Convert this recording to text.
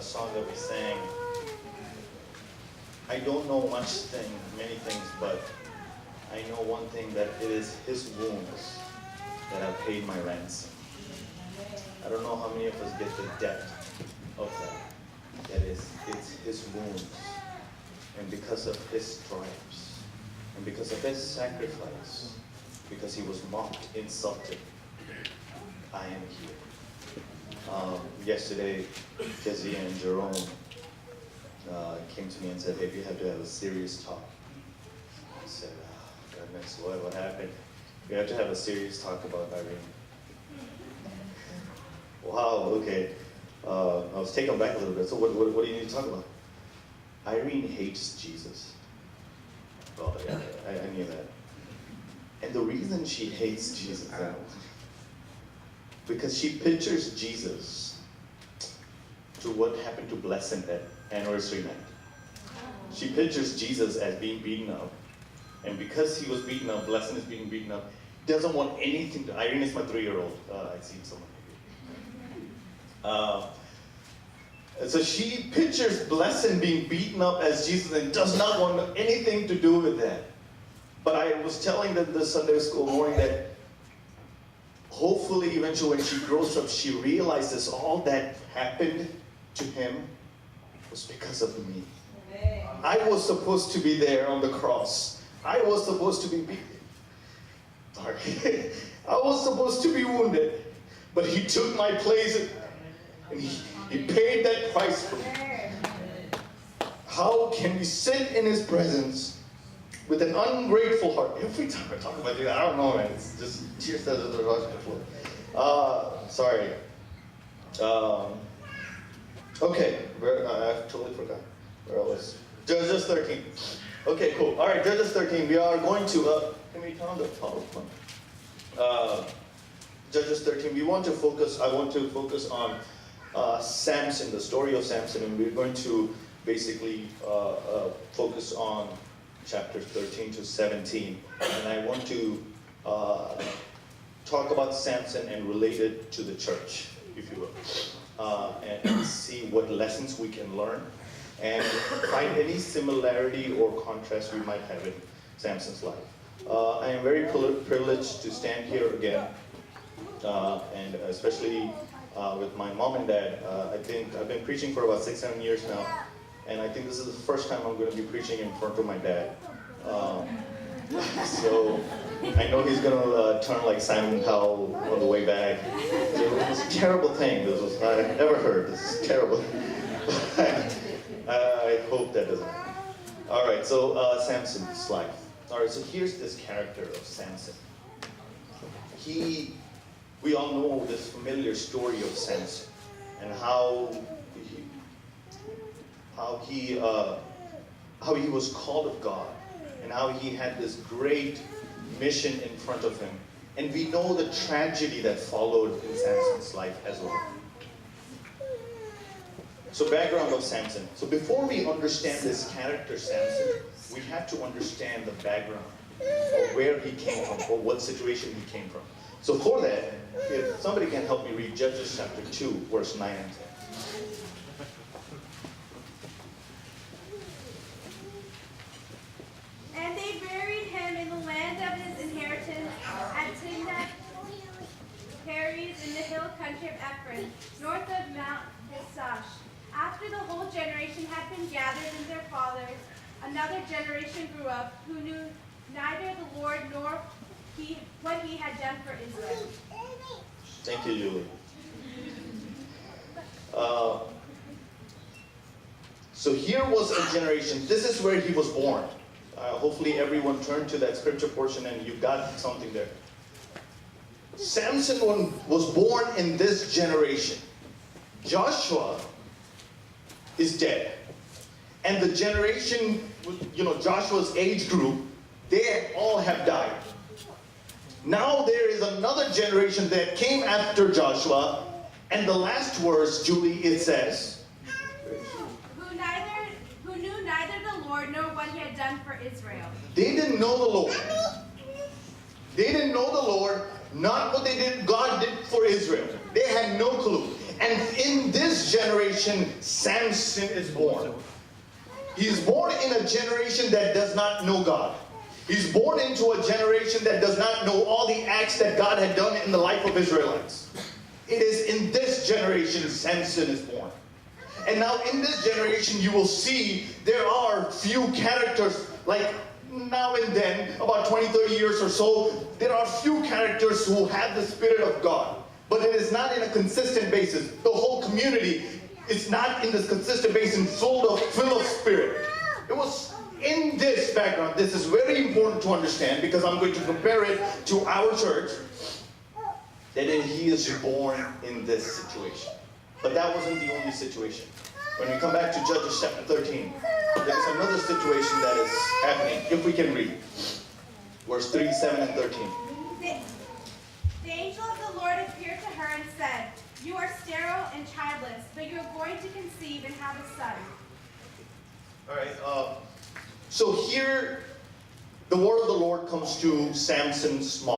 song that we sang, I don't know many things, but I know one thing, that it is His wounds that have paid my ransom. I don't know how many of us get the depth of that. That is, it's His wounds. And because of His stripes, and because of His sacrifice, because He was mocked, insulted, I am here. Yesterday, Kezia and Jerome came to me and said, hey, we have to have a serious talk. I said, oh, goodness, what happened? We have to have a serious talk about Irene. Wow, okay. I was taken back a little bit. So what do you need to talk about? Irene hates Jesus. Oh, yeah, I knew that. And the reason she hates Jesus, because she pictures Jesus to what happened to Blessing at anniversary night. She pictures Jesus as being beaten up, and because he was beaten up, Blessing is being beaten up, doesn't want anything to, Irene is my 3-year-old, I've seen someone maybe. So she pictures Blessing being beaten up as Jesus and does not want anything to do with that. But I was telling them this Sunday school morning that hopefully eventually when she grows up, she realizes all that happened to him was because of me. I was supposed to be there on the cross. I was supposed to be beaten. Sorry. I was supposed to be wounded. But he took my place and he paid that price for me. How can we sit in his presence with an ungrateful heart? Every time I talk about it, I don't know, man. It's just tears that are rushing to flow. Sorry. Okay, I totally forgot where I was. Judges 13. Okay, cool. All right, Judges 13. We are going to, can we turn on the PowerPoint? Judges 13. I want to focus on Samson, the story of Samson, and we're going to basically focus on chapters 13 to 17. And I want to talk about Samson and relate it to the church, if you will, and see what lessons we can learn and find any similarity or contrast we might have in Samson's life. I am very privileged to stand here again, and especially with my mom and dad. I think I've been preaching for about 6-7 years now, and I think this is the first time I'm going to be preaching in front of my dad. So I know he's going to turn like Simon Cowell on the way back. It was a terrible thing. I've never heard. This is terrible. I hope that doesn't happen. All right, so Samson's life. All right, so here's this character of Samson. We all know this familiar story of Samson and how he was called of God and how he had this great mission in front of him. And we know the tragedy that followed in Samson's life as well. So background of Samson. So before we understand this character Samson, we have to understand the background of where he came from or what situation he came from. So for that, if somebody can help me read Judges chapter 2, verse 9 and 10. And they buried him in the land of his inheritance at Timnath Heres in the hill country of Ephraim, north of Mount Hisash. After the whole generation had been gathered in their fathers, another generation grew up who knew neither the Lord nor what he had done for Israel. Thank you, Julie. So here was a generation. This is where he was born. Hopefully everyone turned to that scripture portion and you got something there. Samson was born in this generation. Joshua is dead. And the generation, Joshua's age group, they all have died. Now there is another generation that came after Joshua, and the last verse, Julie, it says, who knew neither the Lord nor what he had done for Israel. They didn't know the Lord. They didn't know the Lord, not what God did for Israel. They had no clue. And in this generation, Samson is born. He's born in a generation that does not know God. He's born into a generation that does not know all the acts that God had done in the life of Israelites. It is in this generation Samson is born. And now in this generation you will see there are few characters, like now and then, about 20, 30 years or so, there are few characters who have the Spirit of God. But it is not in a consistent basis. The whole community is not in this consistent basis full of Spirit. It was in this background. This is very important to understand because I'm going to compare it to our church. That he is born in this situation. But that wasn't the only situation. When we come back to Judges chapter 13, there's another situation that is happening. If we can read. Verse 3, 7, and 13. The angel of the Lord appeared to her and said, "You are sterile and childless, but you are going to conceive and have a son." All right. So here, the word of the Lord comes to Samson's mom.